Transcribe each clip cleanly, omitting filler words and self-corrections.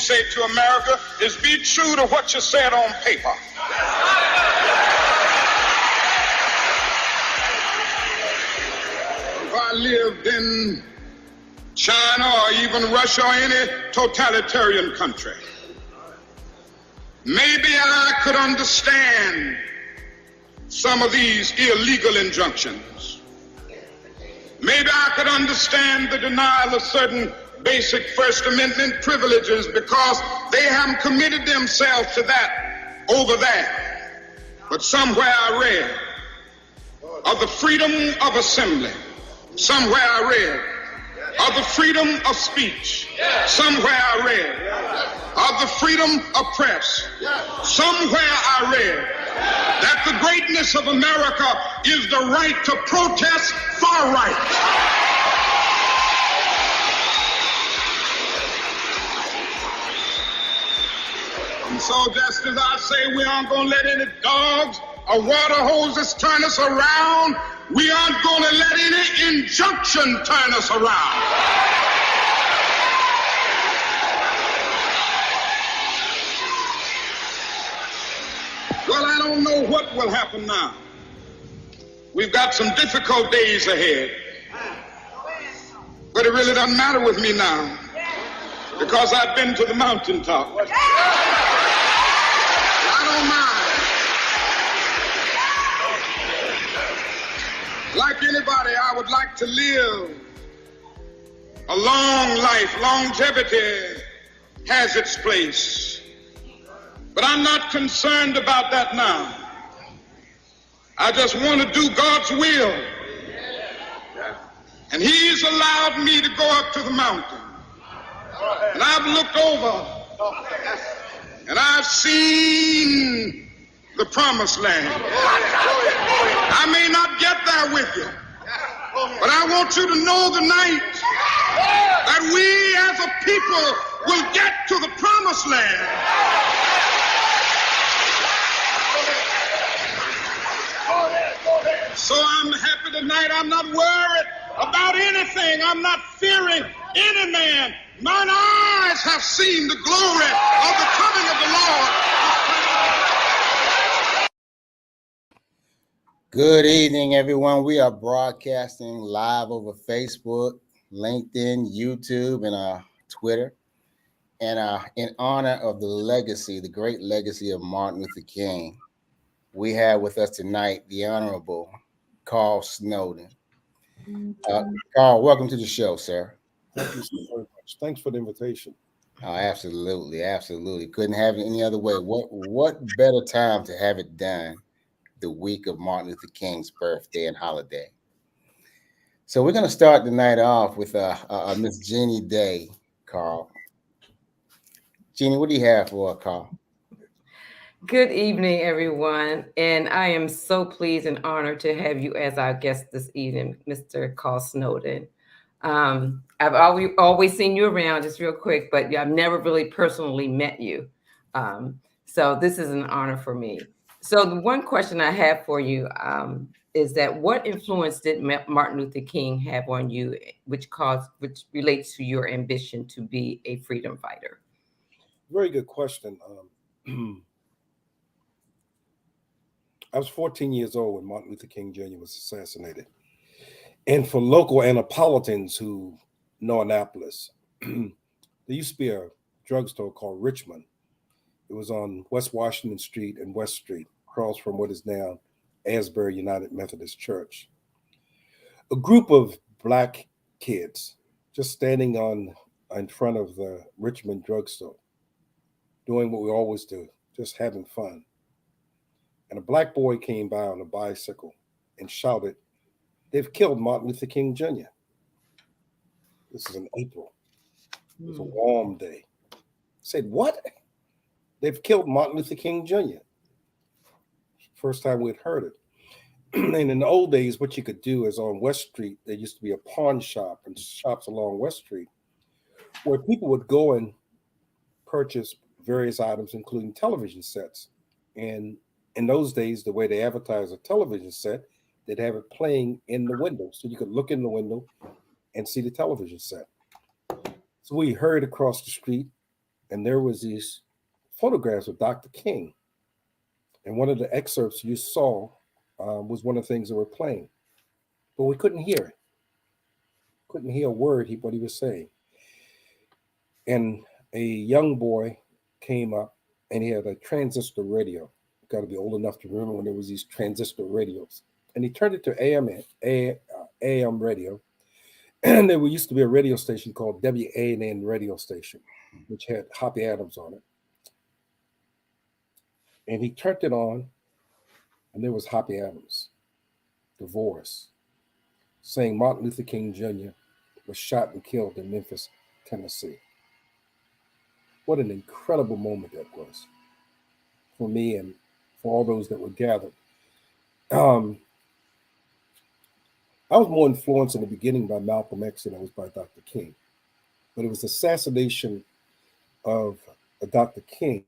say to America is be true to what you said on paper. If I lived in China or even Russia or any totalitarian country, maybe I could understand some of these illegal injunctions. Maybe I could understand the denial of certain basic First Amendment privileges because they haven't committed themselves to that over there. But somewhere I read of the freedom of assembly. Somewhere I read of the freedom of speech. Somewhere I read of the freedom of press. Somewhere I read that the greatness of America is the right to protest far right. And so just as I say we aren't going to let any dogs or water hoses turn us around, we aren't going to let any injunction turn us around. Well, I don't know what will happen now. We've got some difficult days ahead. But it really doesn't matter with me now because I've been to the mountaintop. I don't mind. Like anybody, I would like to live a long life. Longevity has its place. But I'm not concerned about that now. I just want to do God's will. And He's allowed me to go up to the mountain. And I've looked over and I've seen the promised land. I may not get there with you, but I want you to know tonight that we as a people will get to the promised land. So I'm happy tonight. I'm not worried about anything. I'm not fearing any man. Mine eyes have seen the glory of the coming of the Lord. Good evening, everyone. We are broadcasting live over Facebook, LinkedIn, YouTube, and Twitter. And in honor of the legacy, the great legacy of Martin Luther King, we have with us tonight the Honorable Carl Snowden. Carl, welcome to the show, sir. Thank you so very much. Thanks for the invitation. Oh, absolutely, absolutely. Couldn't have it any other way. What better time to have it done the week of Martin Luther King's birthday and holiday? So we're going to start the night off with Miss Jeannie Day, Carl. Jeannie, what do you have for Carl? Good evening, everyone. And I am so pleased and honored to have you as our guest this evening, Mr. Carl Snowden. I've always seen you around, just real quick, but I've never really personally met you. So this is an honor for me. So the one question I have for you is that what influence did Martin Luther King have on you, which relates to your ambition to be a freedom fighter? Very good question. I was 14 years old when Martin Luther King Jr. was assassinated. And for local Annapolitans who know Annapolis, there used to be a drugstore called Richmond. It was on West Washington Street and West Street, across from what is now Asbury United Methodist Church. A group of Black kids just standing in front of the Richmond drugstore, doing what we always do, just having fun. And a Black boy came by on a bicycle and shouted, "They've killed Martin Luther King Jr." This is in April. It was a warm day. I said, "What? They've killed Martin Luther King Jr." First time we'd heard it. And in the old days, what you could do is on West Street, there used to be a pawn shop and shops along West Street where people would go and purchase various items, including television sets. And in those days, the way they advertised a television set, they'd have it playing in the window. So you could look in the window and see the television set. So we hurried across the street and there was these photographs of Dr. King, and one of the excerpts you saw was one of the things that were playing, but we couldn't hear it. Couldn't hear a word what he was saying. And a young boy came up, and he had a transistor radio. Got to be old enough to remember when there was these transistor radios. And he turned it to AM radio. And there used to be a radio station called WANN radio station, which had Hoppy Adams on it. And he turned it on, and there was Hoppy Adams, divorce, saying Martin Luther King Jr. was shot and killed in Memphis, Tennessee. What an incredible moment that was for me and for all those that were gathered. I was more influenced in the beginning by Malcolm X than I was by Dr. King. But it was the assassination of Dr. King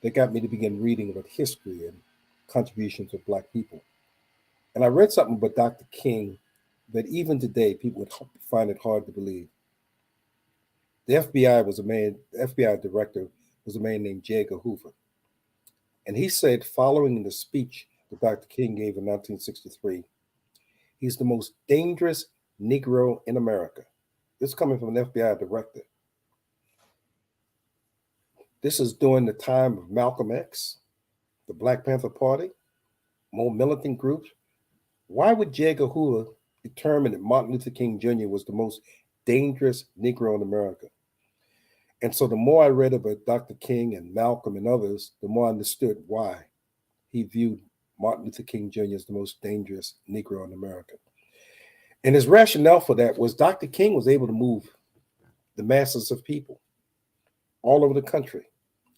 that got me to begin reading about history and contributions of Black people. And I read something about Dr. King that even today people would find it hard to believe. The FBI director was a man named J. Edgar Hoover. And he said, following the speech that Dr. King gave in 1963, he's the most dangerous Negro in America. This is coming from an FBI director. This is during the time of Malcolm X, the Black Panther Party, more militant groups. Why would J. Edgar Hoover determine that Martin Luther King Jr. was the most dangerous Negro in America? And so the more I read about Dr. King and Malcolm and others, the more I understood why he viewed Martin Luther King Jr. as the most dangerous Negro in America. And his rationale for that was Dr. King was able to move the masses of people all over the country.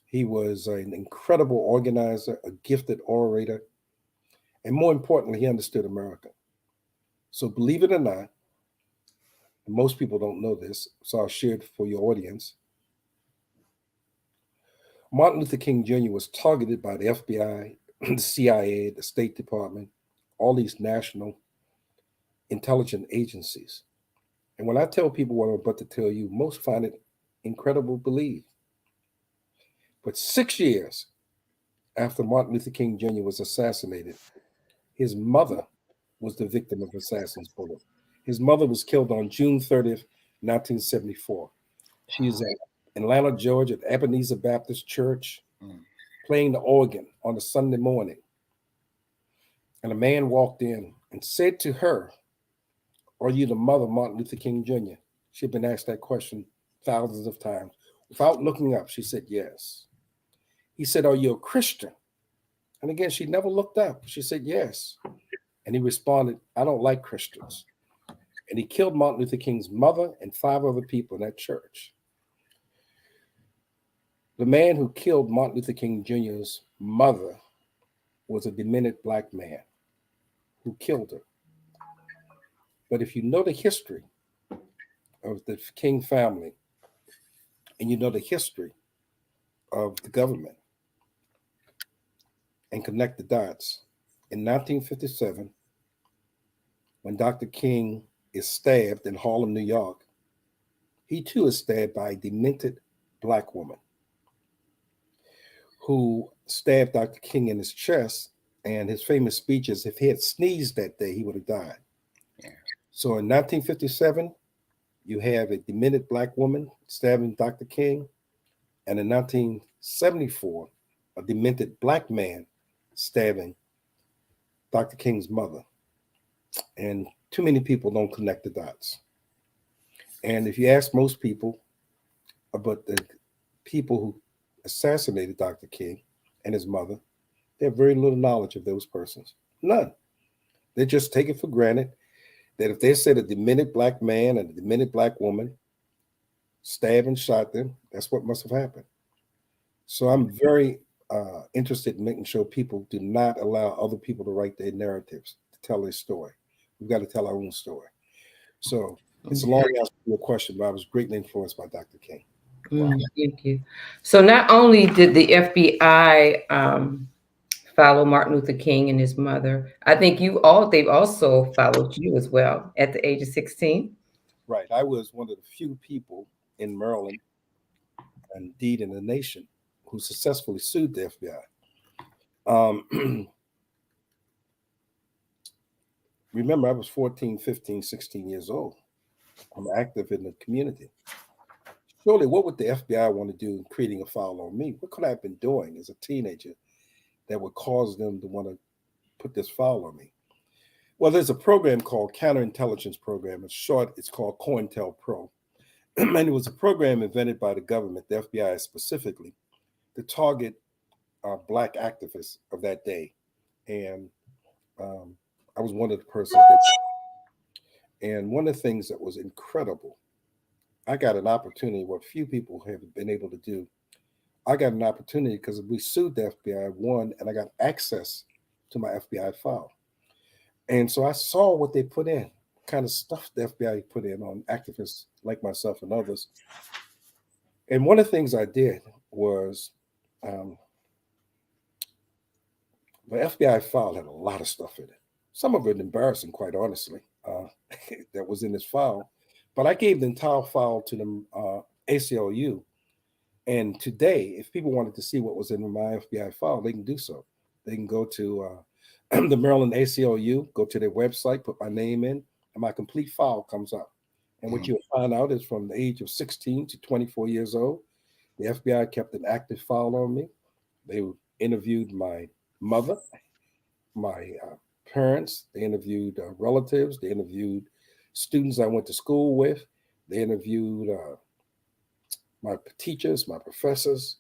He was an incredible organizer, a gifted orator, and more importantly, he understood America. So believe it or not, and most people don't know this, so I'll share it for your audience. Martin Luther King Jr. was targeted by the FBI, the CIA, the State Department, all these national intelligence agencies. And when I tell people what I'm about to tell you, most find it incredible to believe. But 6 years after Martin Luther King Jr. was assassinated, his mother was the victim of assassin's bullet. His mother was killed on June 30th, 1974. She is at Atlanta, Georgia, at Ebenezer Baptist Church, playing the organ on a Sunday morning. And a man walked in and said to her, "Are you the mother of Martin Luther King Jr.?" She had been asked that question thousands of times. Without looking up, she said, "Yes." He said, "Are you a Christian?" And again, she never looked up. She said, "Yes." And he responded, "I don't like Christians." And he killed Martin Luther King's mother and 5 other people in that church. The man who killed Martin Luther King Jr.'s mother was a demented Black man who killed her. But if you know the history of the King family and you know the history of the government and connect the dots, in 1957, when Dr. King is stabbed in Harlem, New York, he too is stabbed by a demented Black woman who stabbed Dr. King in his chest. And his famous speech is, if he had sneezed that day, he would have died. Yeah. So in 1957, you have a demented Black woman stabbing Dr. King. And in 1974, a demented Black man stabbing Dr. King's mother. And too many people don't connect the dots. And if you ask most people about the people who assassinated Dr. King and his mother, they have very little knowledge of those persons. None. They just take it for granted that if they said a demented Black man and a demented Black woman stabbed and shot them, that's what must have happened. So I'm very interested in making sure people do not allow other people to write their narratives, to tell their story. We've got to tell our own story. So it's a long answer to your question, but I was greatly influenced by Dr. King. Wow. Thank you. So not only did the FBI follow Martin Luther King and his mother, I think they've also followed you as well at the age of 16. Right. I was one of the few people in Maryland indeed in the nation, who successfully sued the FBI. Remember, I was 14, 15, 16 years old. I'm active in the community. Surely, what would the FBI want to do in creating a file on me? What could I have been doing as a teenager that would cause them to want to put this file on me? Well, there's a program called Counterintelligence Program. In short, it's called COINTELPRO. And it was a program invented by the government, the FBI specifically, to target Black activists of that day. And I was one of the persons that, and one of the things that was incredible, I got an opportunity what few people have been able to do. I got an opportunity because we sued the FBI, won, and I got access to my FBI file. And so I saw what they put in, kind of stuff the FBI put in on activists like myself and others. And one of the things I did was the FBI file had a lot of stuff in it. Some of it embarrassing, quite honestly, that was in this file. But I gave the entire file to the ACLU. And today, if people wanted to see what was in my FBI file, they can do so. They can go to the Maryland ACLU, go to their website, put my name in, and my complete file comes up. And what you'll find out is from the age of 16 to 24 years old, the FBI kept an active file on me. They interviewed my mother, my parents, they interviewed relatives, they interviewed students I went to school with, they interviewed my teachers, my professors,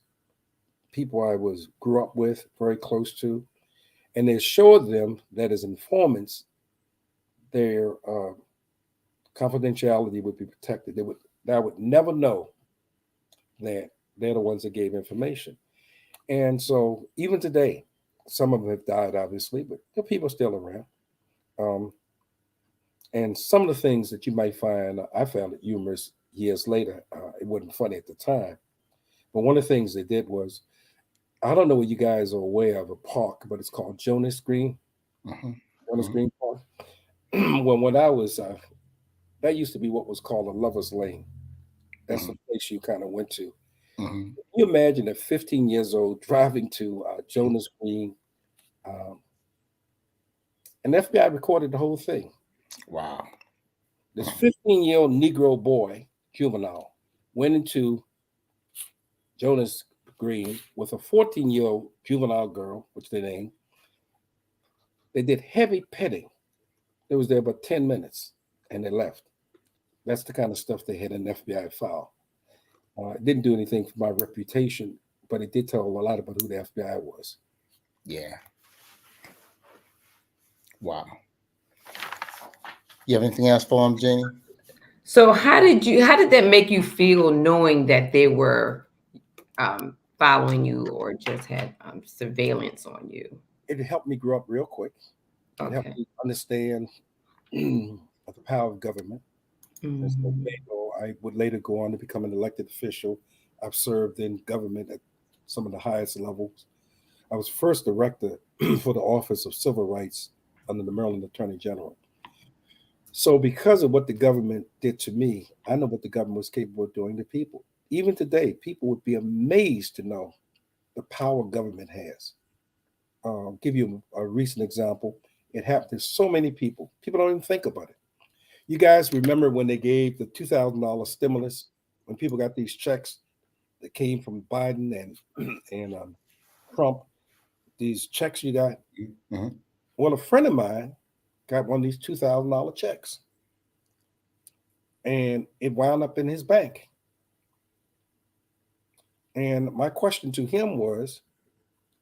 people I grew up with, very close to, and they assured them that as informants, their confidentiality would be protected. I would never know that they're the ones that gave information. And so even today, some of them have died, obviously, but the people are still around. And some of the things that you might find, I found it humorous years later. It wasn't funny at the time. But one of the things they did was, I don't know what you guys are aware of a park, but it's called Jonas Green. Jonas Green Park. when I was, that used to be what was called a lover's lane. That's the place you kind of went to. Can you imagine at 15 years old driving to Jonas Green? And the FBI recorded the whole thing. Wow. This 15-year-old Negro boy, juvenile, went into Jonas Green with a 14-year-old juvenile girl, which they named. They did heavy petting. They was there about 10 minutes and they left. That's the kind of stuff they had in the FBI file. It didn't do anything for my reputation, but it did tell a lot about who the FBI was. Yeah. Wow. You have anything else for him, Jenny? So how did that make you feel knowing that they were following you or just had surveillance on you? It helped me grow up real quick. It helped me understand the power of government. I would later go on to become an elected official. I've served in government at some of the highest levels. I was first director for the Office of Civil Rights under the Maryland Attorney General. So because of what the government did to me, I know what the government was capable of doing to people. Even today, people would be amazed to know the power government has. I'll give you a recent example. It happened to so many people. People don't even think about it. You guys remember when they gave the $2,000 stimulus, when people got these checks that came from Biden and Trump, these checks you got? Well, a friend of mine got one of these $2,000 checks and it wound up in his bank. And my question to him was,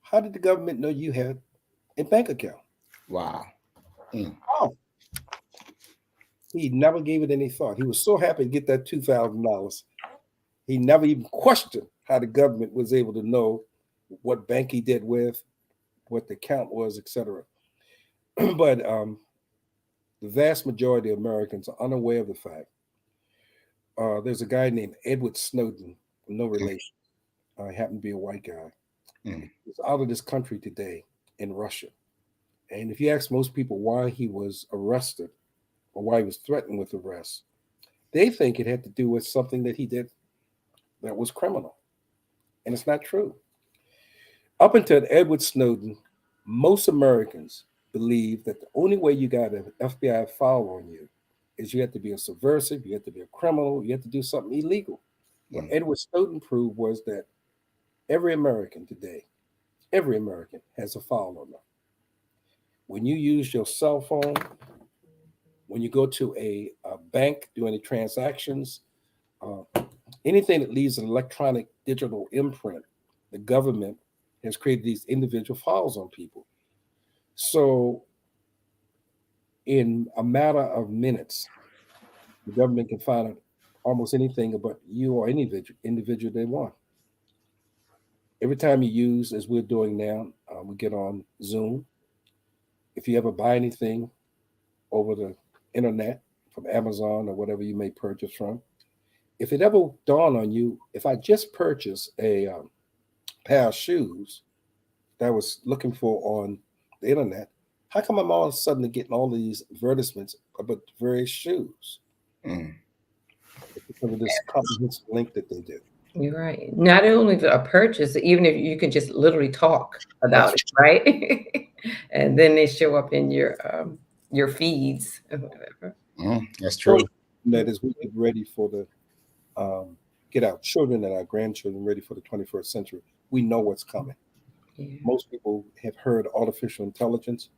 how did the government know you had a bank account? Wow. Oh, he never gave it any thought. He was so happy to get that $2,000. He never even questioned how the government was able to know what bank he did with, what the account was, etc. But the vast majority of Americans are unaware of the fact. There's a guy named Edward Snowden, no relation. He happened to be a white guy. He's out of this country today in Russia. And if you ask most people why he was arrested or why he was threatened with arrest, they think it had to do with something that he did that was criminal. And it's not true. Up until Edward Snowden, most Americans believe that the only way you got an FBI file on you is you have to be a subversive, you have to be a criminal, you have to do something illegal. What Edward Snowden proved was that every American today, every American has a file on them. When you use your cell phone, when you go to a bank, do any transactions, anything that leaves an electronic digital imprint, the government has created these individual files on people. So in a matter of minutes, the government can find out almost anything about you or any individual they want. Every time you use, as we're doing now, we get on Zoom. If you ever buy anything over the internet from Amazon or whatever you may purchase from, if it ever dawned on you, if I just purchased a pair of shoes that I was looking for on the internet, how come I'm all of a sudden getting all these advertisements about various shoes? It's because of this comprehensive link that they do. You're right. Not only a purchase, even if you can just literally talk about it, right? And then they show up in your feeds or whatever. That's true. That is, we get ready for the get our children and our grandchildren ready for the 21st century. We know what's coming. Yeah. Most people have heard artificial intelligence.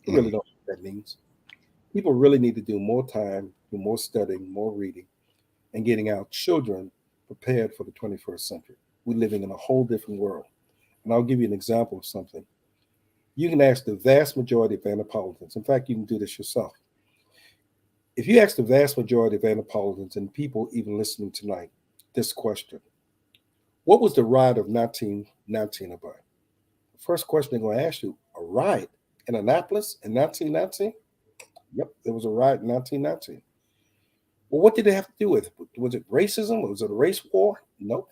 They really don't know what that means. People really need to do more time, do more studying, more reading, and getting our children prepared for the 21st century. We're living in a whole different world. And I'll give you an example of something. You can ask the vast majority of anthropologists. In fact, you can do this yourself. If you ask the vast majority of anthropologists and people even listening tonight this question, what was the riot of 1919 about? The first question they're going to ask you, a riot in Annapolis in 1919? Yep, there was a riot in 1919. Well, what did it have to do with it? Was it racism? Was it a race war? Nope.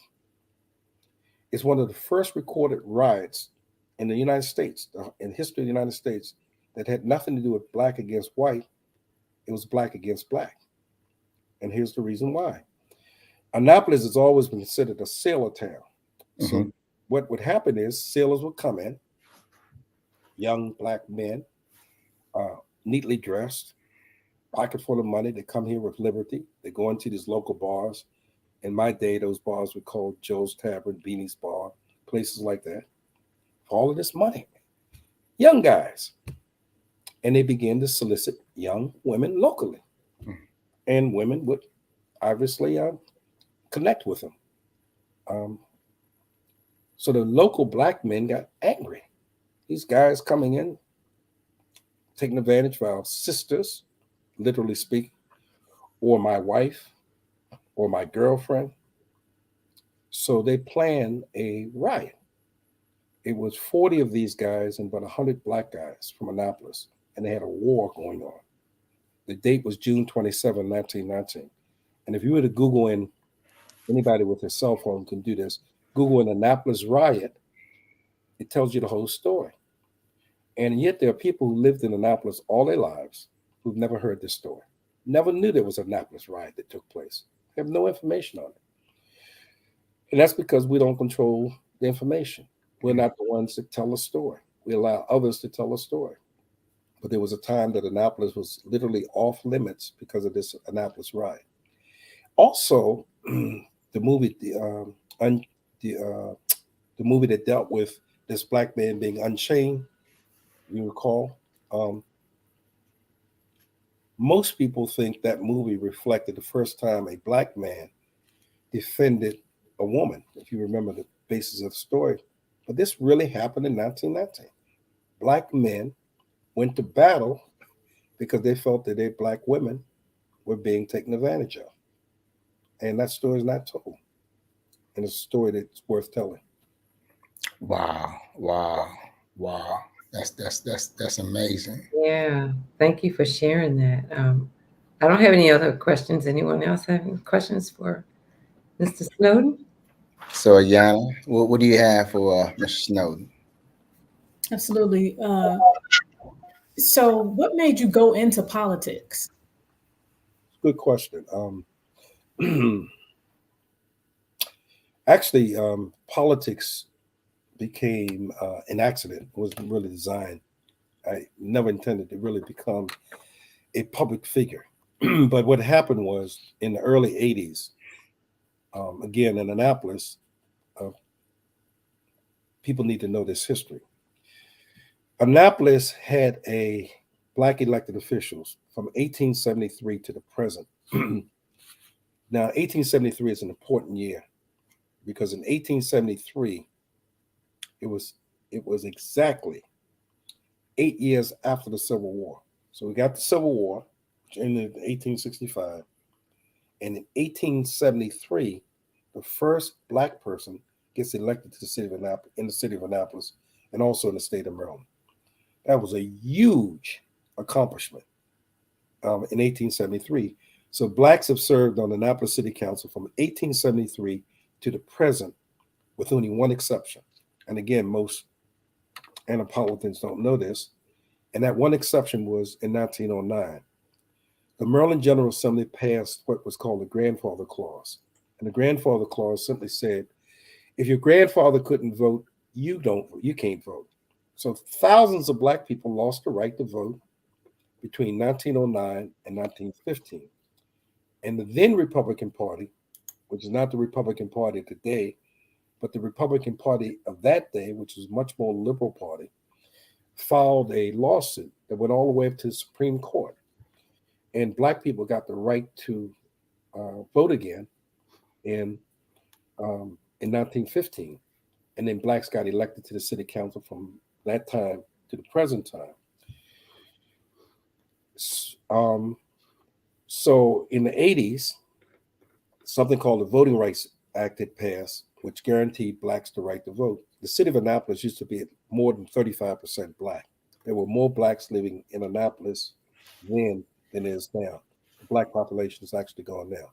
It's one of the first recorded riots in the United States, in history of the United States, that had nothing to do with black against white. It was black against black. And here's the reason why. Annapolis has always been considered a sailor town. So what would happen is sailors would come in, young black men, neatly dressed, pocket full of money. They come here with liberty. They go into these local bars. In my day, those bars were called Joe's Tavern, Beanie's Bar, places like that. For all of this money, young guys. And they begin to solicit young women locally. And women would obviously connect with them. So the local black men got angry. These guys coming in, taking advantage of our sisters, literally speaking, or my wife, or my girlfriend. So they planned a riot. It was 40 of these guys and about 100 black guys from Annapolis, and they had a war going on. The date was June 27, 1919. And if you were to Google in, anybody with a cell phone can do this, Google an Annapolis riot, it tells you the whole story. And yet there are people who lived in Annapolis all their lives who've never heard this story, never knew there was an Annapolis riot that took place. They have no information on it. And that's because we don't control the information. We're not the ones that tell a story. We allow others to tell a story. But there was a time that Annapolis was literally off limits because of this Annapolis riot. Also, the movie that dealt with this black man being unchained, you recall, most people think that movie reflected the first time a black man defended a woman, if you remember the basis of the story. But this really happened in 1919. Black men went to battle because they felt that their black women were being taken advantage of. And that story is not told. And it's a story that's worth telling. Wow. That's amazing. Yeah. Thank you for sharing that. I don't have any other questions. Anyone else have any questions for Mr. Snowden? So, Ayanna, what do you have for Mr. Snowden? Absolutely. So what made you go into politics? Good question. Actually, politics became an accident. It wasn't really designed. I never intended to really become a public figure. But what happened was in the early 80s, again in Annapolis, uh, people need to know this history. Annapolis had a black elected officials from 1873 to the present. Now, 1873 is an important year because in 1873, it was exactly 8 years after the Civil War. So we got the Civil War, which ended in 1865, and in 1873, the first black person gets elected to the city of Annapolis, in the city of Annapolis, and also in the state of Maryland. That was a huge accomplishment in 1873. So blacks have served on the Annapolis City Council from 1873 to the present, with only one exception. And again, most Annapolitans don't know this. And that one exception was in 1909. The Maryland General Assembly passed what was called the Grandfather Clause. And the Grandfather Clause simply said, if your grandfather couldn't vote, you can't vote. So thousands of black people lost the right to vote between 1909 and 1915. And the then Republican Party, which is not the Republican Party today, but the Republican Party of that day, which was a much more liberal party, filed a lawsuit that went all the way up to the Supreme Court. And black people got the right to vote again in 1915. And then blacks got elected to the city council from that time to the present time. So in the 80s, something called the Voting Rights Act had passed, which guaranteed blacks the right to vote. The city of Annapolis used to be more than 35% black. There were more blacks living in Annapolis then than there is now. The black population has actually gone down.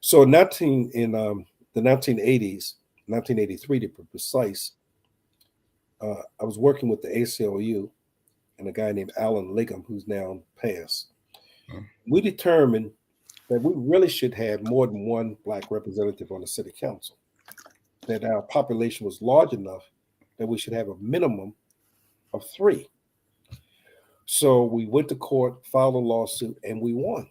So in the 1980s, 1983 to be precise, I was working with the ACLU and a guy named Alan Liggum, who's now passed. We determined that we really should have more than one black representative on the city council, that our population was large enough that we should have a minimum of 3. So we went to court, filed a lawsuit, and we won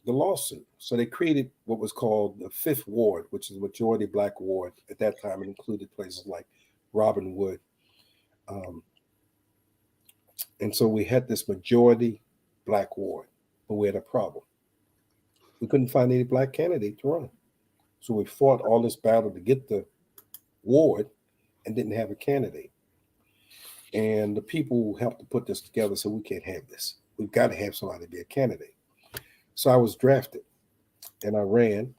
the lawsuit. So they created what was called the 5th Ward, which is a majority black ward. At that time, it included places like Robin Wood. And so we had this majority black ward, but we had a problem. We couldn't find any black candidate to run. So we fought all this battle to get the ward and didn't have a candidate. And the people who helped to put this together said, we can't have this. We've got to have somebody be a candidate. So I was drafted and I ran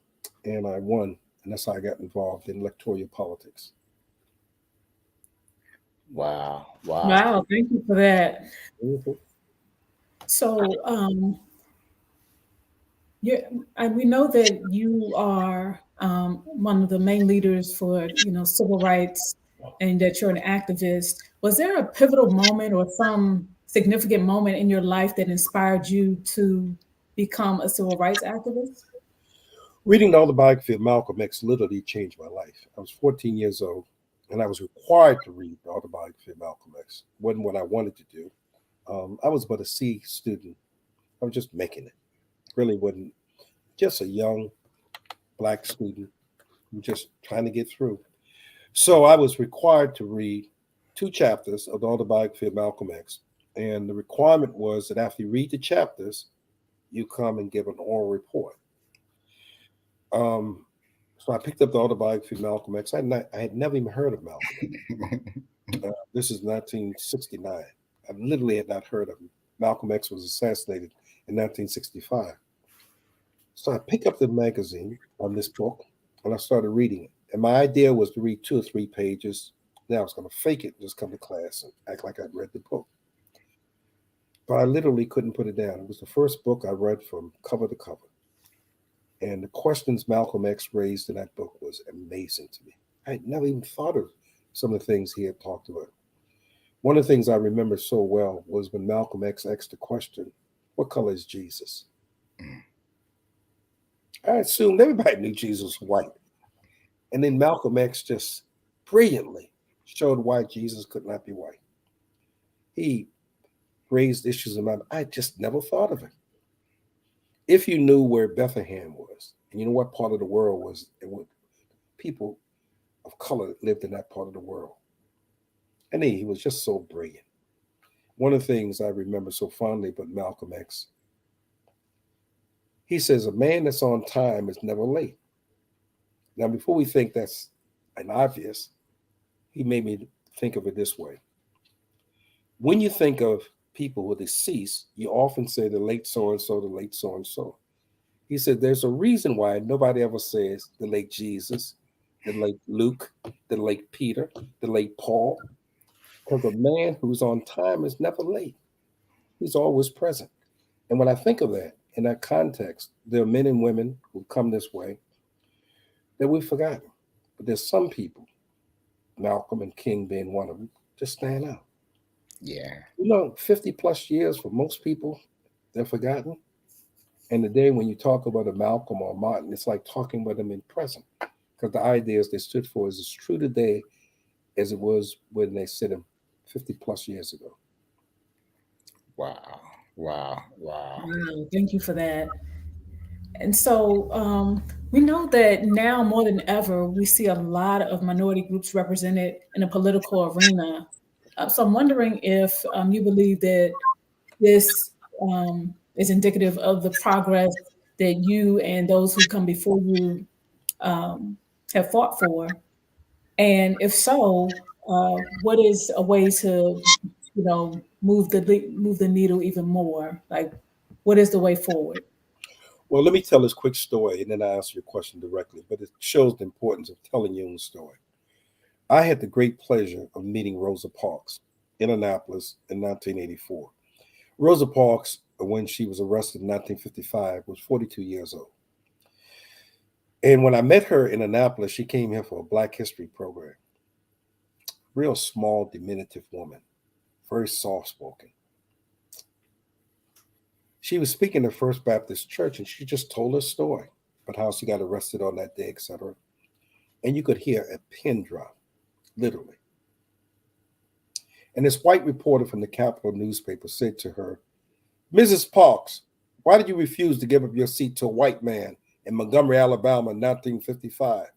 and I won. And that's how I got involved in electoral politics. Wow. Wow, thank you for that. Mm-hmm. So, we know that you are one of the main leaders for civil rights, and that you're an activist. Was there a pivotal moment or some significant moment in your life that inspired you to become a civil rights activist? Reading the autobiography of Malcolm X literally changed my life. I was 14 years old, and I was required to read the autobiography of Malcolm X. It wasn't what I wanted to do. I was but a C student. I was just making it. Really wasn't, just a young black student who just trying to get through. So I was required to read 2 chapters of the autobiography of Malcolm X. And the requirement was that after you read the chapters, you come and give an oral report. So I picked up the autobiography of Malcolm X. I had never even heard of Malcolm. This is 1969. I literally had not heard of him. Malcolm X was assassinated in 1965. So I picked up the magazine on this book and I started reading it. And my idea was to read 2 or 3 pages. Then I was going to fake it and just come to class and act like I'd read the book. But I literally couldn't put it down. It was the first book I read from cover to cover. And the questions Malcolm X raised in that book was amazing to me. I had never even thought of some of the things he had talked about. One of the things I remember so well was when Malcolm X asked the question, what color is Jesus? I assumed everybody knew Jesus was white. And then Malcolm X just brilliantly showed why Jesus could not be white. He raised issues in my mind. I just never thought of it. If you knew where Bethlehem was, and you know what part of the world was, and what people of color that lived in that part of the world. And he was just so brilliant. One of the things I remember so fondly about Malcolm X, he says, a man that's on time is never late. Now, before we think that's an obvious, he made me think of it this way. When you think of people who are deceased, you often say the late so-and-so, the late so-and-so. He said, there's a reason why nobody ever says the late Jesus, the late Luke, the late Peter, the late Paul, because a man who's on time is never late. He's always present. And when I think of that, in that context, there are men and women who come this way that we've forgotten. But there's some people, Malcolm and King being one of them, just stand out. Yeah. 50 plus years for most people, they're forgotten. And the day when you talk about a Malcolm or a Martin, it's like talking about them in present. Because the ideas they stood for is as true today as it was when they said them 50 plus years ago. Wow. Wow. Wow. Thank you for that. And so we know that now more than ever, we see a lot of minority groups represented in the political arena. So I'm wondering if you believe that this is indicative of the progress that you and those who come before you have fought for. And if so, what is a way to, move the needle even more? Like, what is the way forward? Well, let me tell this quick story and then I answer your question directly, but it shows the importance of telling your own story. I had the great pleasure of meeting Rosa Parks in Annapolis in 1984. Rosa Parks, when she was arrested in 1955, was 42 years old. And when I met her in Annapolis, she came here for a Black History program. Real small, diminutive woman, very soft spoken. She was speaking at First Baptist Church and she just told her story about how she got arrested on that day, etc. And you could hear a pin drop, literally. And this white reporter from the Capital newspaper said to her, Mrs. Parks, why did you refuse to give up your seat to a white man in Montgomery, Alabama in 1955?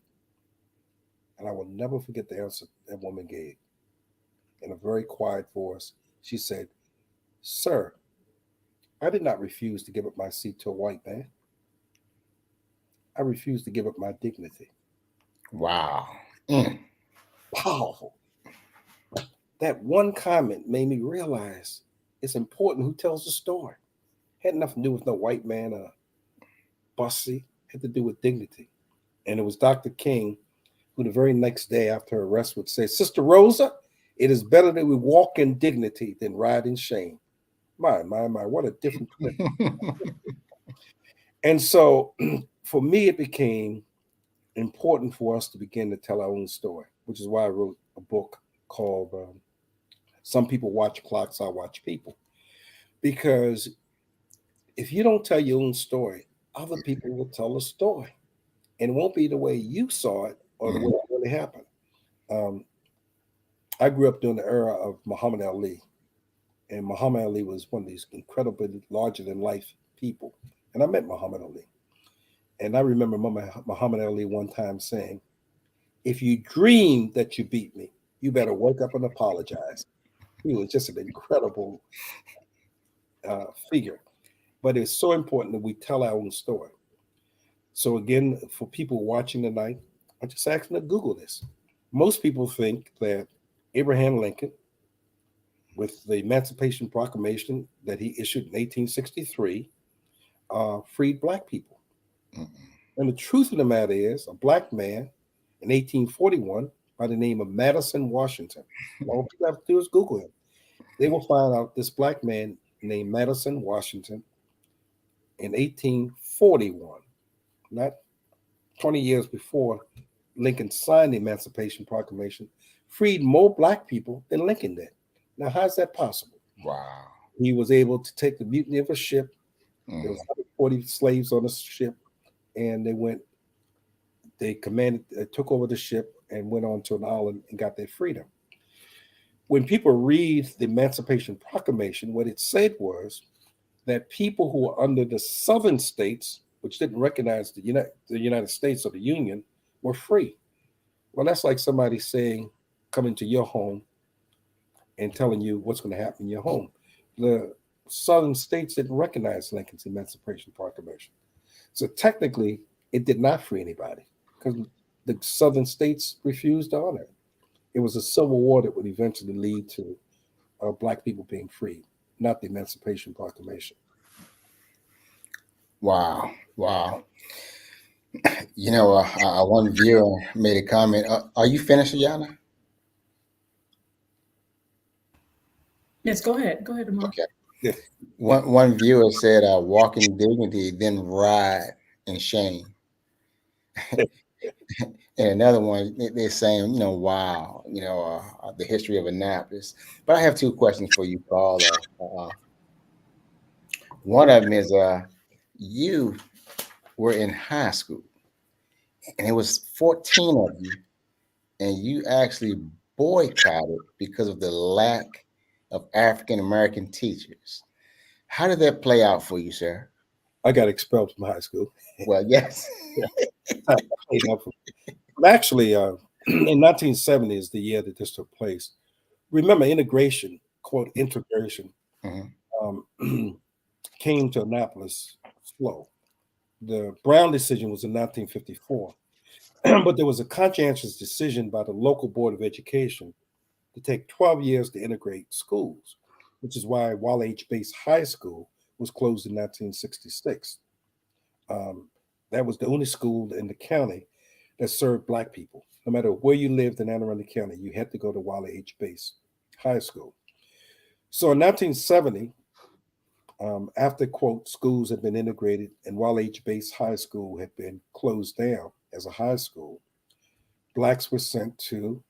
And I will never forget the answer that woman gave. In a very quiet voice, she said, Sir, I did not refuse to give up my seat to a white man. I refused to give up my dignity. Wow. Powerful. That one comment made me realize it's important who tells the story. Had nothing to do with no white man or bussy. Had to do with dignity. And it was Dr. King who the very next day after her arrest would say, Sister Rosa, it is better that we walk in dignity than ride in shame. My, what a different twist. And so for me, it became important for us to begin to tell our own story, which is why I wrote a book called Some People Watch Clocks, I Watch People. Because if you don't tell your own story, other people will tell a story. And it won't be the way you saw it or the way it really happened. I grew up during the era of Muhammad Ali. And Muhammad Ali was one of these incredibly larger than life people. And I met Muhammad Ali. And I remember Muhammad Ali one time saying, if you dream that you beat me, you better wake up and apologize. He was just an incredible figure. But it's so important that we tell our own story. So again, for people watching tonight, I just ask them to Google this. Most people think that Abraham Lincoln, with the Emancipation Proclamation that he issued in 1863, freed Black people. And the truth of the matter is, a Black man in 1841 by the name of Madison Washington, all people have to do is Google him. They will find out this Black man named Madison Washington in 1841, not 20 years before Lincoln signed the Emancipation Proclamation, freed more Black people than Lincoln did. Now, how's that possible? Wow. He was able to take the mutiny of a ship. There was 140 slaves on the ship, and they went they took over the ship and went on to an island and got their freedom. When people read the Emancipation Proclamation, what it said was that people who were under the southern states, which didn't recognize the United States or the Union, were free. Well, that's like somebody saying, coming to your home and telling you what's going to happen in your home. The southern states didn't recognize Lincoln's Emancipation Proclamation. So technically, it did not free anybody because the southern states refused to honor it. It was a civil war that would eventually lead to Black people being free, not the Emancipation Proclamation. Wow. Wow. One viewer made a comment. Are you finished, Yana? Yes, go ahead. Go ahead, Amar. Okay. Yeah. One viewer said, "Walk in dignity, then ride in shame." And another one, they're saying, wow, the history of Annapolis. But I have two questions for you, Paul. One of them is, you were in high school, and it was 14 of you, and you actually boycotted because of the lack of African American teachers. How did that play out for you, sir? I got expelled from high school. Well, yes. Actually, in 1970 is the year that this took place. Remember, integration, quote, integration, came to Annapolis slow. The Brown decision was in 1954, but there was a conscientious decision by the local Board of Education to take 12 years to integrate schools, which is why Wall H. Base High School was closed in 1966. That was the only school in the county that served Black people. No matter where you lived in Anne Arundel County, you had to go to Wall H. Base High School. So in 1970, after, quote, schools had been integrated and Wall H. Base High School had been closed down as a high school, Blacks were sent to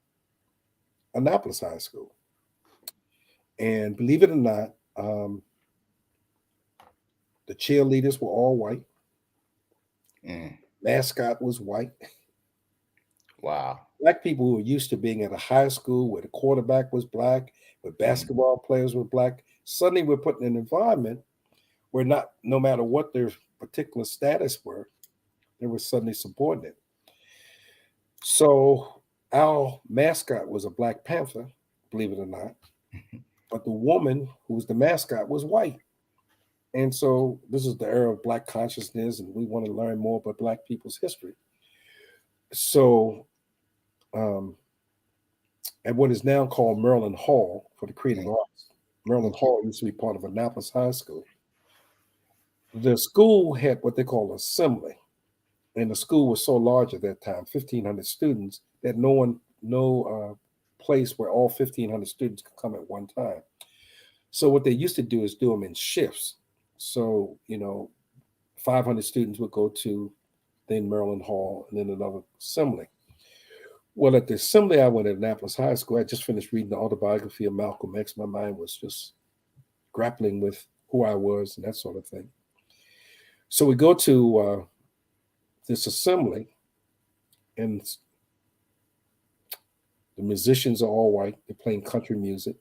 Annapolis High School. And believe it or not, the cheerleaders were all white. Mascot was white. Wow. Black people who were used to being at a high school where the quarterback was Black, where basketball players were Black, suddenly we're put in an environment where no matter what their particular status were, they were suddenly subordinate. So our mascot was a Black Panther, believe it or not, but the woman who was the mascot was white. And so this is the era of Black consciousness, and we want to learn more about Black people's history. So at what is now called Maryland Hall for the Creative Arts, Maryland Hall used to be part of Annapolis High School. The school had what they call assembly, and the school was so large at that time, 1,500 students, that no place where all 1,500 students could come at one time. So what they used to do is do them in shifts. So 500 students would go to then Maryland Hall and then another assembly. Well, at the assembly I went at Annapolis High School, I just finished reading the autobiography of Malcolm X. My mind was just grappling with who I was and that sort of thing. So we go to this assembly, and the musicians are all white. They're playing country music.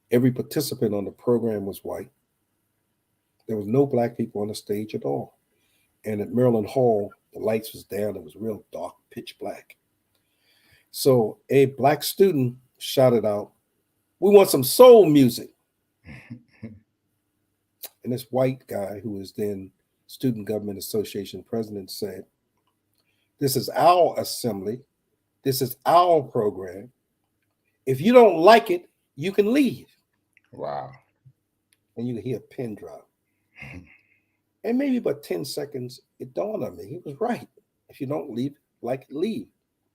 Every participant on the program was white. There was no Black people on the stage at all. And at Maryland Hall, the lights was down. It was real dark, pitch black. So a Black student shouted out, "We want some soul music." And this white guy, who was then Student Government Association president, said, "This is our assembly. This is our program. If you don't like it, you can leave." Wow. And you can hear a pin drop. And maybe about 10 seconds, it dawned on me. He was right. If you don't like it, leave.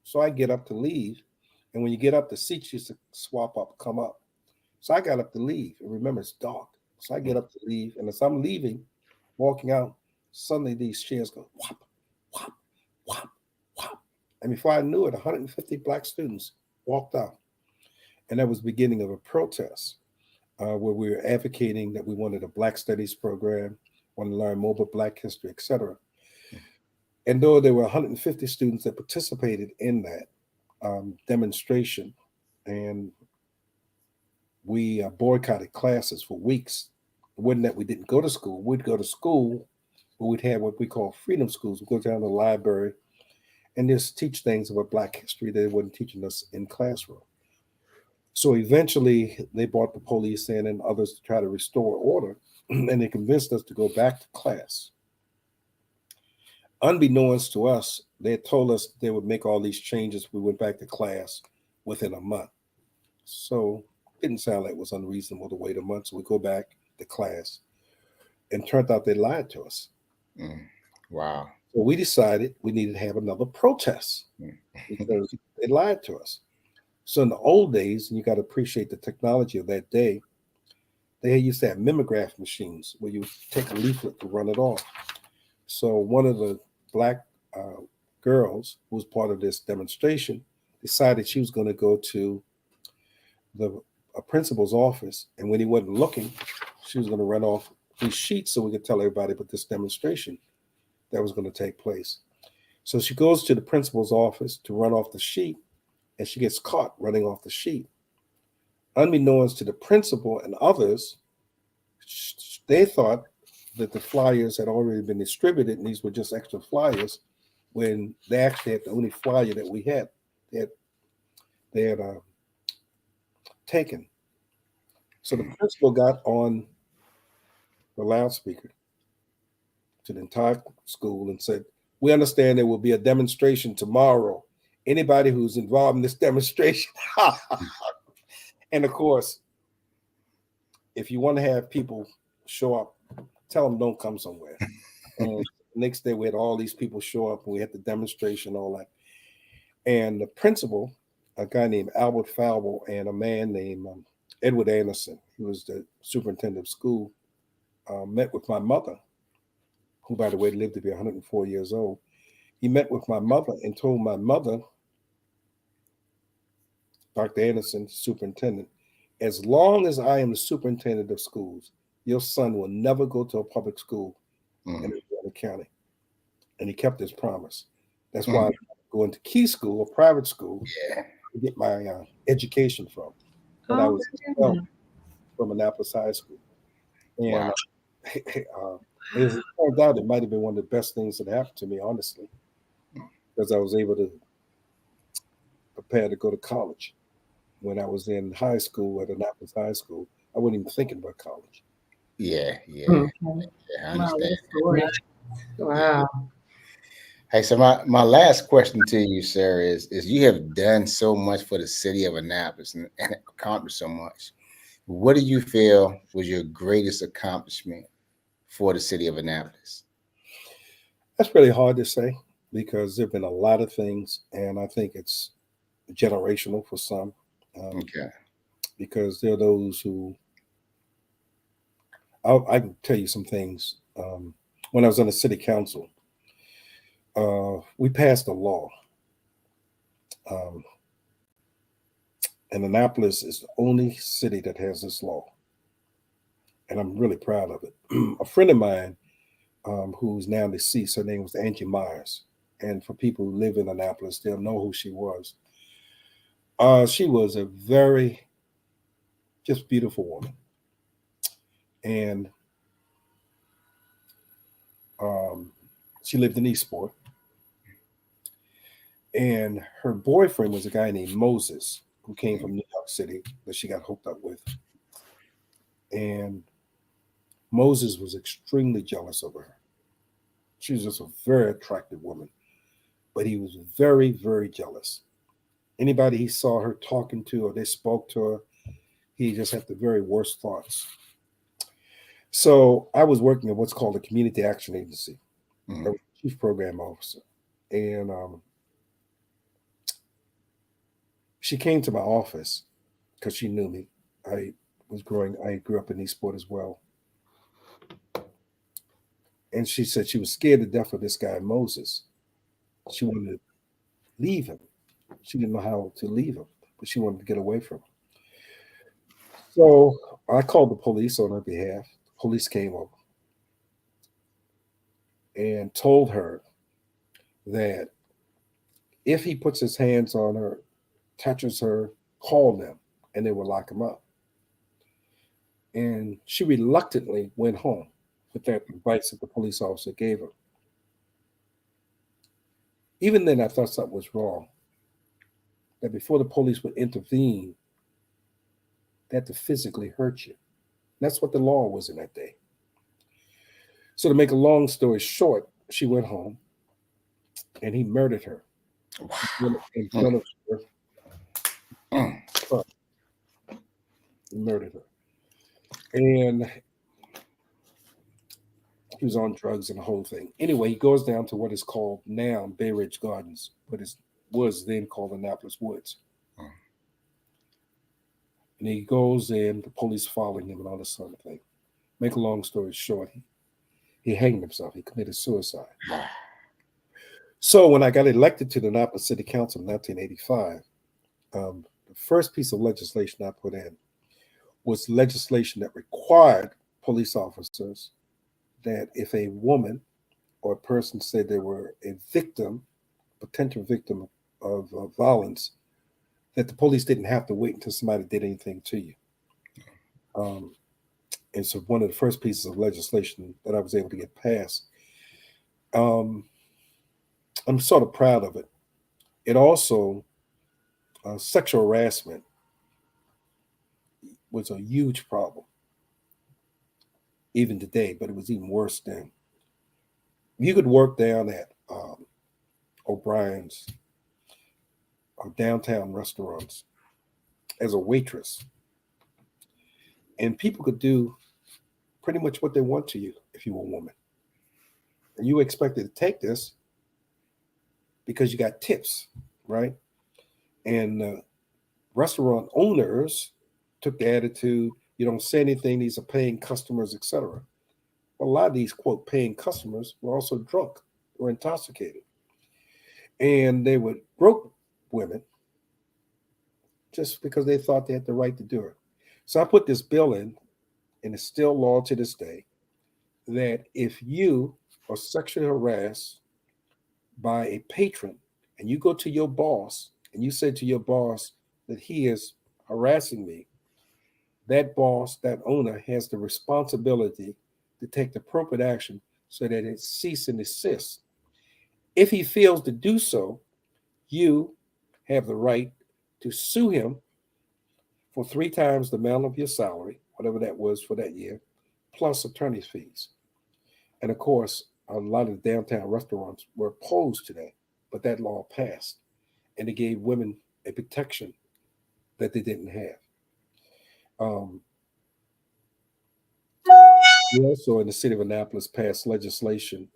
So I get up to leave. And when you get up, the seats used to swap up, come up. So I got up to leave. And remember, it's dark. So I get up to leave. And as I'm leaving, walking out, suddenly these chairs go whop, whop, whop, whop. And before I knew it, 150 Black students walked out. And that was the beginning of a protest where we were advocating that we wanted a Black studies program, wanted to learn more about Black history, etc. And though there were 150 students that participated in that demonstration, and we boycotted classes for weeks. It wasn't that we didn't go to school. We'd go to school, but we'd have what we call freedom schools. We'd go down to the library and just teach things about Black history that they wasn't teaching us in classroom. So eventually they brought the police in and others to try to restore order, and they convinced us to go back to class. Unbeknownst to us, they had told us they would make all these changes. We went back to class within a month. So it didn't sound like it was unreasonable to wait a month. So we go back to class, and turned out they lied to us. Wow. So we decided we needed to have another protest because they lied to us. So in the old days, and you got to appreciate the technology of that day, they used to have mimeograph machines where you take a leaflet to run it off. So one of the Black girls who was part of this demonstration decided she was going to go to the principal's office, and when he wasn't looking, she was going to run off these sheets so we could tell everybody about this demonstration that was going to take place. So she goes to the principal's office to run off the sheet, and she gets caught running off the sheet. Unbeknownst to the principal and others, they thought that the flyers had already been distributed and these were just extra flyers, when they actually had the only flyer that we had. They had taken. So the principal got on the loudspeaker to the entire school and said, "We understand there will be a demonstration tomorrow. Anybody who's involved in this demonstration." And of course, if you want to have people show up, tell them don't come somewhere. And the next day we had all these people show up, and we had the demonstration, all that. And the principal, a guy named Albert Falble, and a man named Edward Anderson, who was the superintendent of school, met with my mother, who, by the way, lived to be 104 years old. He met with my mother and told my mother, Dr. Anderson, superintendent, as long as I am the superintendent of schools, your son will never go to a public school in Atlanta County. And he kept his promise. That's why I'm going to Key School, a private school, to get my education from. But I was from Annapolis High School. And as it turned out, it might have been one of the best things that happened to me, honestly, because I was able to prepare to go to college. When I was in high school at Annapolis High School, I wasn't even thinking about college. Yeah, I understand. Wow. Hey, so my last question to you, sir, is you have done so much for the city of Annapolis and accomplished so much. What do you feel was your greatest accomplishment for the city of Annapolis? That's really hard to say because there have been a lot of things, and I think it's generational for some. Because there are those who, I can tell you some things. When I was on the city council, we passed a law. And Annapolis is the only city that has this law. And I'm really proud of it. A friend of mine who's now deceased, her name was Angie Myers. And for people who live in Annapolis, they'll know who she was. She was a very just beautiful woman. And she lived in Eastport. And her boyfriend was a guy named Moses, who came from New York City that she got hooked up with. And Moses was extremely jealous of her. She was just a very attractive woman, but he was very, very jealous. Anybody he saw her talking to or they spoke to her, he just had the very worst thoughts. So I was working at what's called a community action agency. I was chief program officer. And she came to my office because she knew me. I grew up in Eastport as well. And she said she was scared to death of this guy, Moses. She wanted to leave him. She didn't know how to leave him, but she wanted to get away from him. So I called the police on her behalf. The police came over and told her that if he puts his hands on her, touches her, call them, and they will lock him up. And she reluctantly went home with that advice that the police officer gave her. Even then, I thought something was wrong. That before the police would intervene, they had to physically hurt you. That's what the law was in that day. So to make a long story short, she went home and he murdered her in front of her. He murdered her. And he was on drugs and the whole thing. Anyway, he goes down to what is called now Bay Ridge Gardens, but it was then called Annapolis Woods. And he goes in, the police following him and all this sort of thing. Make a long story short, he hanged himself. He committed suicide. So when I got elected to the Annapolis City Council in 1985, the first piece of legislation I put in was legislation that required police officers that if a woman or a person said they were a victim, potential victim of violence, that the police didn't have to wait until somebody did anything to you. And so one of the first pieces of legislation that I was able to get passed, I'm sort of proud of it. It also, sexual harassment was a huge problem, even today, but it was even worse then. You could work down at O'Brien's or downtown restaurants as a waitress, and people could do pretty much what they want to you if you were a woman. And you expected to take this because you got tips, right? And restaurant owners took the attitude, you don't say anything, these are paying customers, etc. Well, a lot of these, quote, paying customers were also drunk or intoxicated. And they would broke women just because they thought they had the right to do it. So I put this bill in, and it's still law to this day, that if you are sexually harassed by a patron and you go to your boss and you say to your boss that he is harassing me, that boss, that owner has the responsibility to take the appropriate action so that it cease and desist. If he fails to do so, you have the right to sue him for 3 times the amount of your salary, whatever that was for that year, plus attorney's fees. And of course, a lot of the downtown restaurants were opposed to that, but that law passed, and it gave women a protection that they didn't have. We also, in the city of Annapolis, passed legislation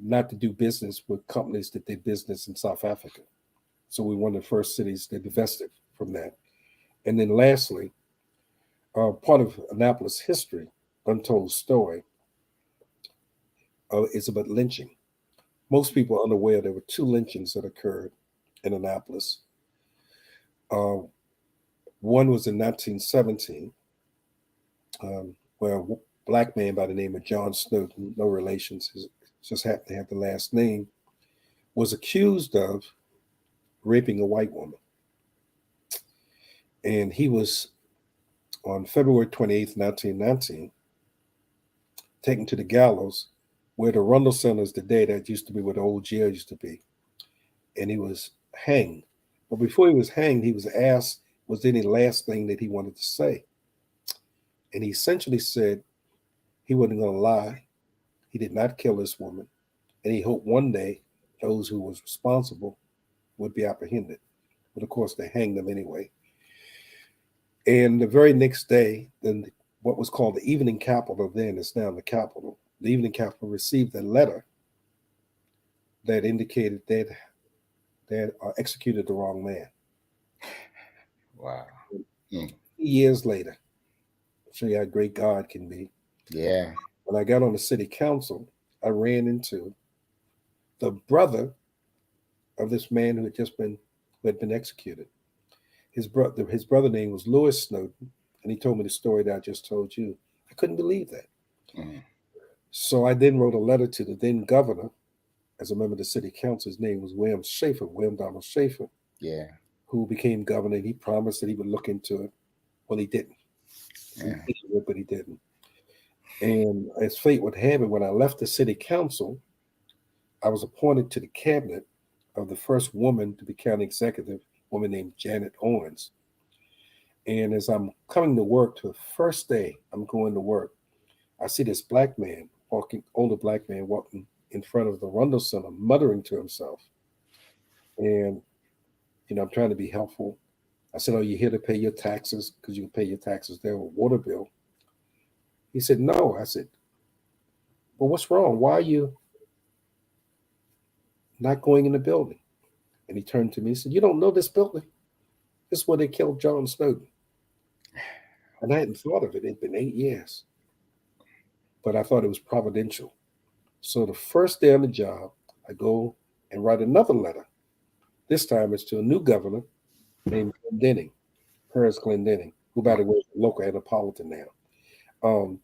not to do business with companies that did business in South Africa. So we're one of the first cities that divested from that. And then lastly, part of Annapolis history, untold story, is about lynching. Most people are unaware there were 2 lynchings that occurred in Annapolis. One was in 1917, where a black man by the name of John Snowden, no relations, just happened to have the last name, was accused of raping a white woman. And he was, on February 28th, 1919, taken to the gallows, where the Rundle Center is today. That used to be where the old jail used to be. And he was hanged. But before he was hanged, he was asked, was there any last thing that he wanted to say? And he essentially said he wasn't going to lie. He did not kill this woman. And he hoped one day those who was responsible would be apprehended. But of course, they hanged them anyway. And the very next day, then what was called the Evening Capital, then is now the Capitol, the Evening Capital received a letter that indicated that they had executed the wrong man. Wow. Years later, show you how great God can be. Yeah. When I got on the city council, I ran into the brother of this man who had been executed. His brother name was Louis Snowden, and he told me the story that I just told you. I couldn't believe that. So I then wrote a letter to the then governor as a member of the city council. His name was William Donald Schaefer, Yeah. who became governor. He promised that he would look into it. Well, he didn't. Yeah. He did, but he didn't. And as fate would have it, when I left the city council, I was appointed to the cabinet of the first woman to be county executive, a woman named Janet Owens. And as I'm coming to work, to the first day I'm going to work, I see this older black man walking in front of the Rundle Center, muttering to himself. And, I'm trying to be helpful. I said, "Oh, you here to pay your taxes? Because you can pay your taxes there with water bill." He said, "No." I said, "Well, what's wrong? Why are you not going in the building?" And he turned to me and said, "You don't know this building? This is where they killed John Snowden." And I hadn't thought of it. It'd been 8 years. But I thought it was providential. So the first day on the job, I go and write another letter. This time it's to a new governor named Glendenning, Harris Glendenning, who, by the way, is a local Annapolitan now.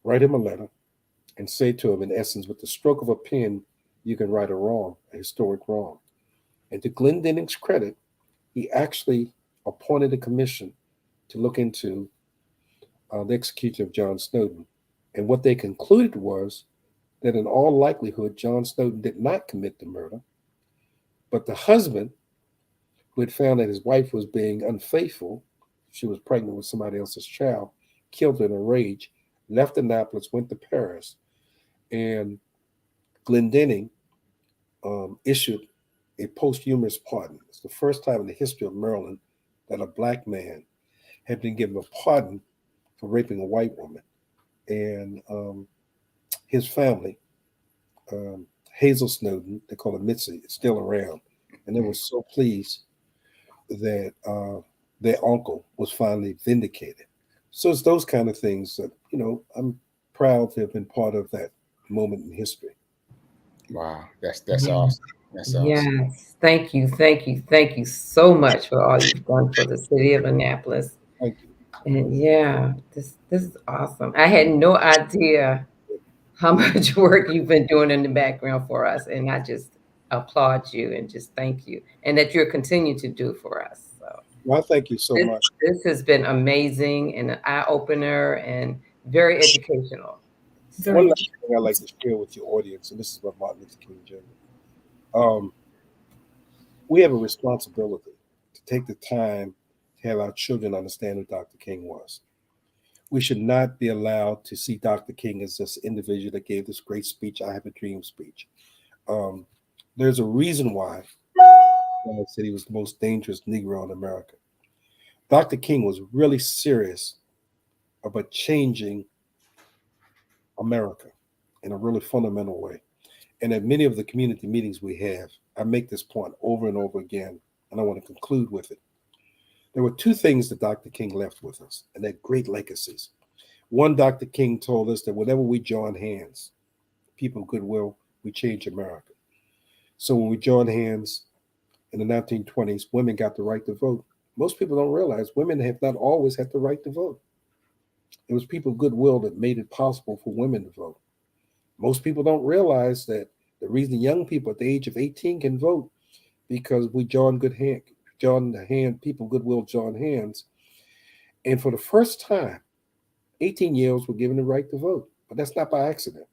Write him a letter and say to him, in essence, with the stroke of a pen, you can right a wrong, a historic wrong. And to Glendenning's credit, he actually appointed a commission to look into the execution of John Snowden. And what they concluded was that in all likelihood, John Snowden did not commit the murder, but the husband, who had found that his wife was being unfaithful, she was pregnant with somebody else's child, killed her in a rage, left Annapolis, went to Paris, and Glendenning issued a posthumous pardon. It's the first time in the history of Maryland that a black man had been given a pardon for raping a white woman. And his family, Hazel Snowden, they call her Mitzi, is still around. And they were so pleased that their uncle was finally vindicated. So it's those kind of things that, I'm proud to have been part of that moment in history. Wow. That's awesome. That's awesome. Yes. Thank you. Thank you. Thank you so much for all you've done for the city of Annapolis. Thank you. And yeah, this is awesome. I had no idea how much work you've been doing in the background for us. And I just applaud you and just thank you. And that you're continuing to do for us. So Well, thank you so much. this has been amazing and an eye opener and very educational. One last thing I'd like to share with your audience, and this is about Martin Luther King Jr. We have a responsibility to take the time to have our children understand who Dr. King was. We should not be allowed to see Dr. King as this individual that gave this great speech, "I Have a Dream" speech. There's a reason why I said he was the most dangerous Negro in America. Dr. King was really serious about changing America in a really fundamental way. And at many of the community meetings we have, I make this point over and over again, and I want to conclude with it. There were two things that Dr. King left with us, and they're great legacies. One, Dr. King told us that whenever we join hands, people of goodwill, we change America. So when we joined hands in the 1920s, women got the right to vote. Most people don't realize women have not always had the right to vote. It was people of goodwill that made it possible for women to vote. Most people don't realize that the reason young people at the age of 18 can vote because we people goodwill joined hands. And for the first time, 18-year-olds were given the right to vote. But that's not by accident.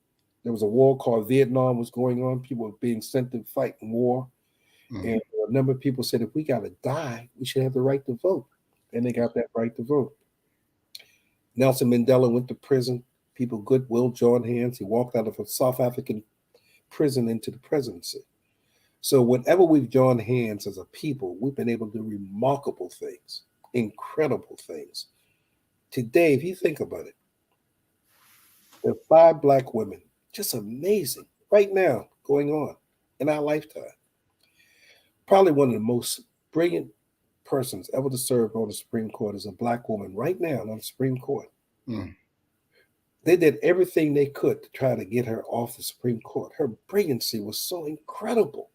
There was a war called Vietnam was going on. People were being sent to fight in war. Mm-hmm. And a number of people said, if we got to die, we should have the right to vote. And they got that right to vote. Nelson Mandela went to prison. People goodwill joined hands. He walked out of a South African prison into the presidency. So whenever we've joined hands as a people, we've been able to do remarkable things, incredible things. Today, if you think about it, there are 5 Black women, just amazing, right now going on in our lifetime. Probably one of the most brilliant persons ever to serve on the Supreme Court is a Black woman right now on the Supreme Court. Mm. They did everything they could to try to get her off the Supreme Court. Her brilliancy was so incredible.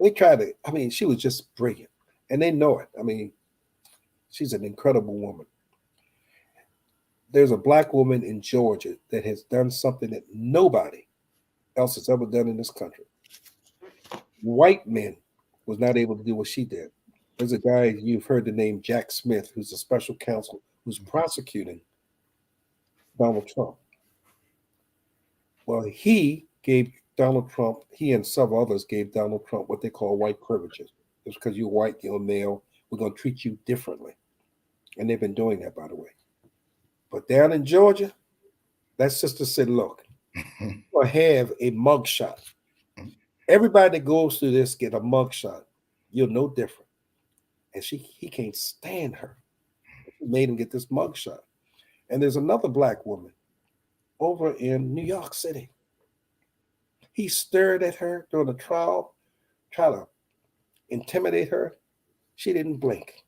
They tried to, she was just brilliant. And they know it. She's an incredible woman. There's a Black woman in Georgia that has done something that nobody else has ever done in this country. White men was not able to do what she did. There's a guy, you've heard the name Jack Smith, who's a special counsel who's prosecuting Donald Trump. Well, he and several others gave Donald Trump what they call white privileges. It's because you're white, you're male, we're going to treat you differently. And they've been doing that, by the way. But down in Georgia, that sister said, look, we'll have a mugshot. Everybody that goes through this get a mugshot. You're no different. And he can't stand her. She made him get this mugshot. And there's another black woman over in New York City. He stared at her during the trial, trying to intimidate her. She didn't blink.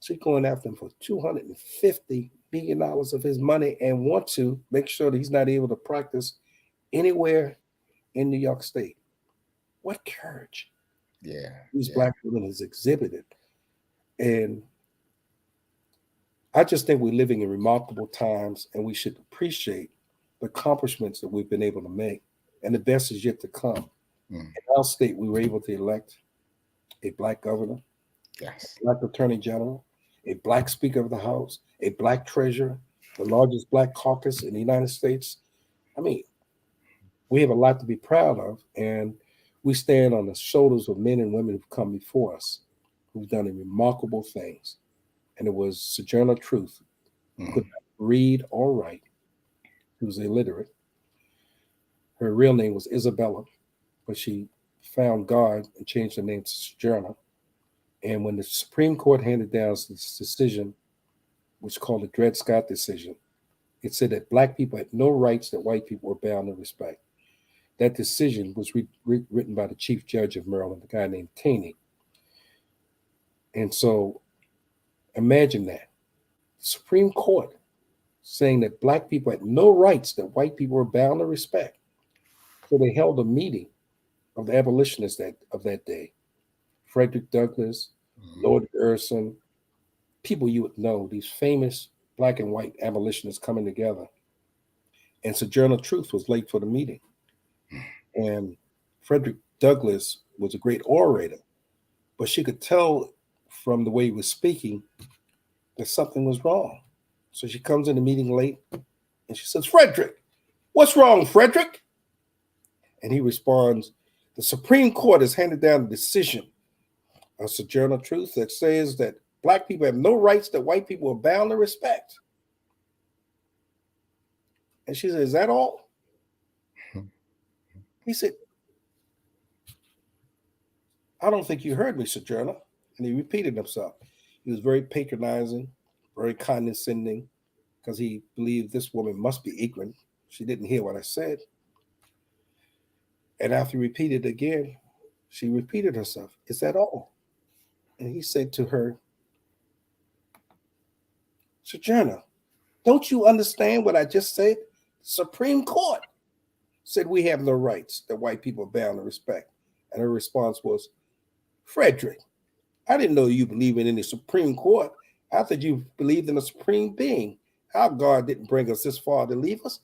She's going after him for $250 million of his money and want to make sure that he's not able to practice anywhere in New York State. What courage these black women has exhibited. And I just think we're living in remarkable times, and we should appreciate the accomplishments that we've been able to make, and the best is yet to come. In our state, we were able to elect a black governor, a black attorney general, a black speaker of the House, a black treasurer, the largest black caucus in the United States. I mean, we have a lot to be proud of, and we stand on the shoulders of men and women who've come before us, who've done remarkable things. And it was Sojourner Truth, who could not read or write. She was illiterate. Her real name was Isabella, but she found God and changed her name to Sojourner. And when the Supreme Court handed down this decision, which is called the Dred Scott decision, it said that black people had no rights that white people were bound to respect. That decision was written by the chief judge of Maryland, a guy named Taney. And so imagine that. The Supreme Court saying that black people had no rights that white people were bound to respect. So they held a meeting of the abolitionists of that day. Frederick Douglass, Lord Gerson, people you would know, these famous black and white abolitionists coming together. And Sojourner Truth was late for the meeting. And Frederick Douglass was a great orator, but she could tell from the way he was speaking that something was wrong. So she comes in the meeting late and she says, Frederick, what's wrong, Frederick? And he responds, the Supreme Court has handed down a decision of Sojourner Truth that says that black people have no rights that white people are bound to respect. And she said, is that all? He said, I don't think you heard me, Sojourner. And he repeated himself. He was very patronizing, very condescending, because he believed this woman must be ignorant. She didn't hear what I said. And after he repeated it again, she repeated herself. Is that all? And he said to her, Sojourner, don't you understand what I just said? The Supreme Court said we have no rights that white people are bound to respect. And her response was, Frederick, I didn't know you believe in any Supreme Court. I thought you believed in a supreme being. Our God didn't bring us this far to leave us.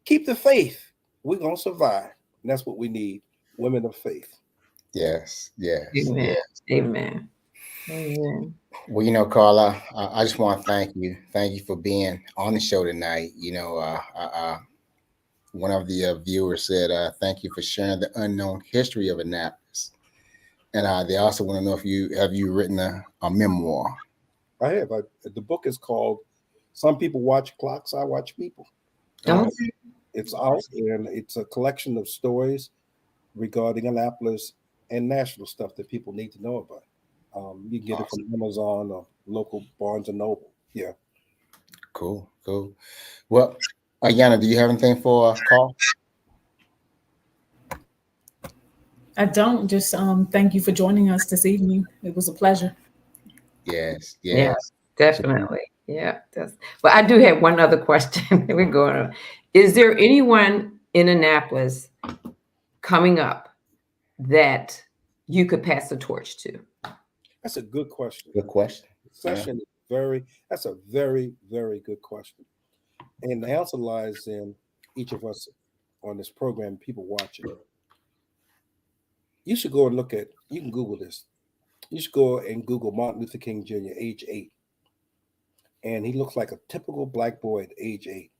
Keep the faith. We're going to survive. And that's what we need, women of faith. Yes, yes. Amen. Yes. Amen. Amen. Well, Carla, I just want to thank you. Thank you for being on the show tonight. One of the viewers said, thank you for sharing the unknown history of Annapolis. And they also want to know if you written a memoir. I have. The book is called Some People Watch Clocks, I Watch People. It's out, and it's a collection of stories regarding Annapolis and national stuff that people need to know about. You can get it from Amazon or local Barnes and Noble. Yeah. Cool. Well, Yana, do you have anything for Carl? I don't. Just thank you for joining us this evening. It was a pleasure. Yes. Yeah, definitely. Yeah. But I do have one other question. We're going on. Is there anyone in Annapolis coming up that you could pass the torch to? That's a good question. Good question. That's a very, very good question. And the answer lies in each of us on this program, people watching. You should go and look at. You can Google this. You should go and Google Martin Luther King Jr. age 8, and he looks like a typical black boy at age 8.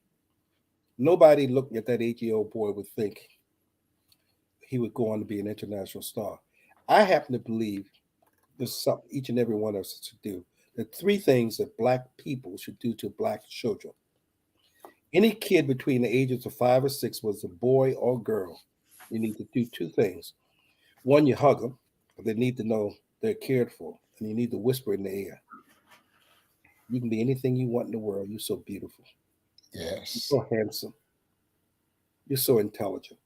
Nobody looking at that 8-year-old boy would think he would go on to be an international star. I happen to believe this is something each and every one of us should do. The 3 things that black people should do to black children. Any kid between the ages of 5 or 6, was a boy or girl, you need to do 2 things. One, you hug them. They need to know they're cared for, and you need to whisper in their ear. You can be anything you want in the world. You're so beautiful. Yes. You're so handsome. You're so intelligent.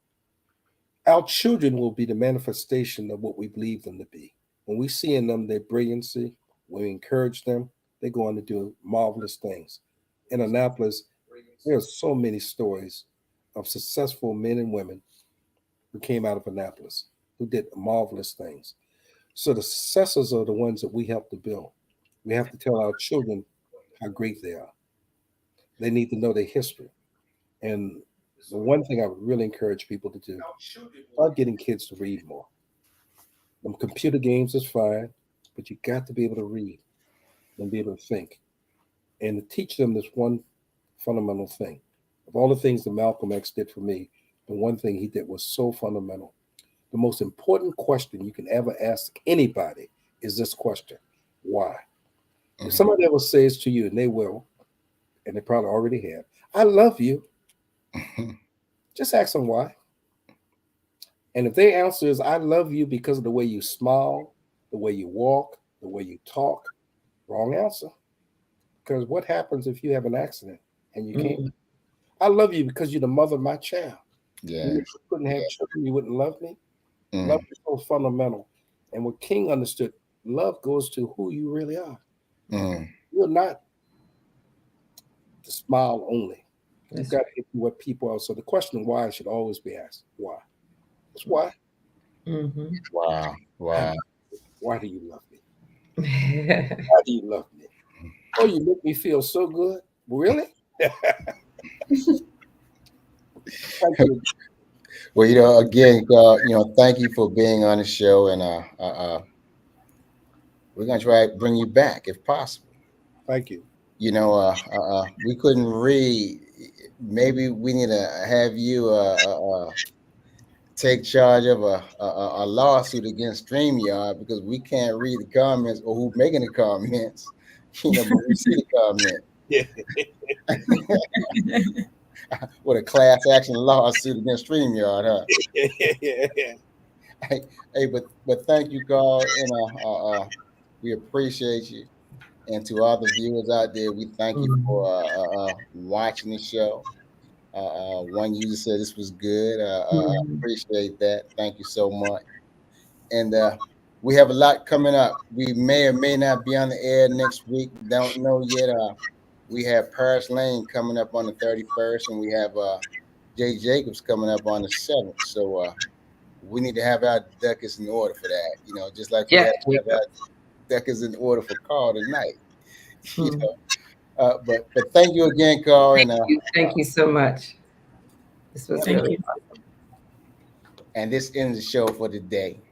Our children will be the manifestation of what we believe them to be. When we see in them their brilliancy, when we encourage them, they go on to do marvelous things. In Annapolis, there are so many stories of successful men and women who came out of Annapolis, who did marvelous things. So the successors are the ones that we help to build. We have to tell our children how great they are. They need to know their history. And the one thing I would really encourage people to do, start getting kids to read more. Computer games is fine, but you got to be able to read and be able to think. And to teach them this one fundamental thing. Of all the things that Malcolm X did for me, the one thing he did was so fundamental. The most important question you can ever ask anybody is this question: why? Mm-hmm. If somebody ever says to you, and they will, and they probably already have, I love you, just ask them why. And if their answer is, I love you because of the way you smile, the way you walk, the way you talk, wrong answer. Because what happens if you have an accident and you can't? I love you because you're the mother of my child. Yeah. If you couldn't have children, you wouldn't love me. Love is so fundamental. And what King understood, love goes to who you really are. You're not the smile only. You've got to get to what people are. So the question why should always be asked. Why? It's why. Wow. Wow. Why do you love me? Why do you love me? Oh, you make me feel so good. Really? Thank you. Well, again, thank you for being on the show, and we're gonna try to bring you back if possible. Thank you. We couldn't read. Maybe we need to have you take charge of a lawsuit against StreamYard, because we can't read the comments or who's making the comments. But we see the comment. Yeah. What a class action lawsuit against StreamYard, huh? Yeah. Hey, but thank you, Carl, and we appreciate you. And to all the viewers out there, we thank you for watching the show. One user said this was good. I appreciate that. Thank you so much. And we have a lot coming up. We may or may not be on the air next week. Don't know yet. We have Paris Lane coming up on the 31st, and we have Jay Jacobs coming up on the 7th. So we need to have our ducats in order for that. Just like we have to have our ducats in order for Carl tonight. But thank you again, Carl. Thank you so much. This was really you. awesome. And this ends the show for today.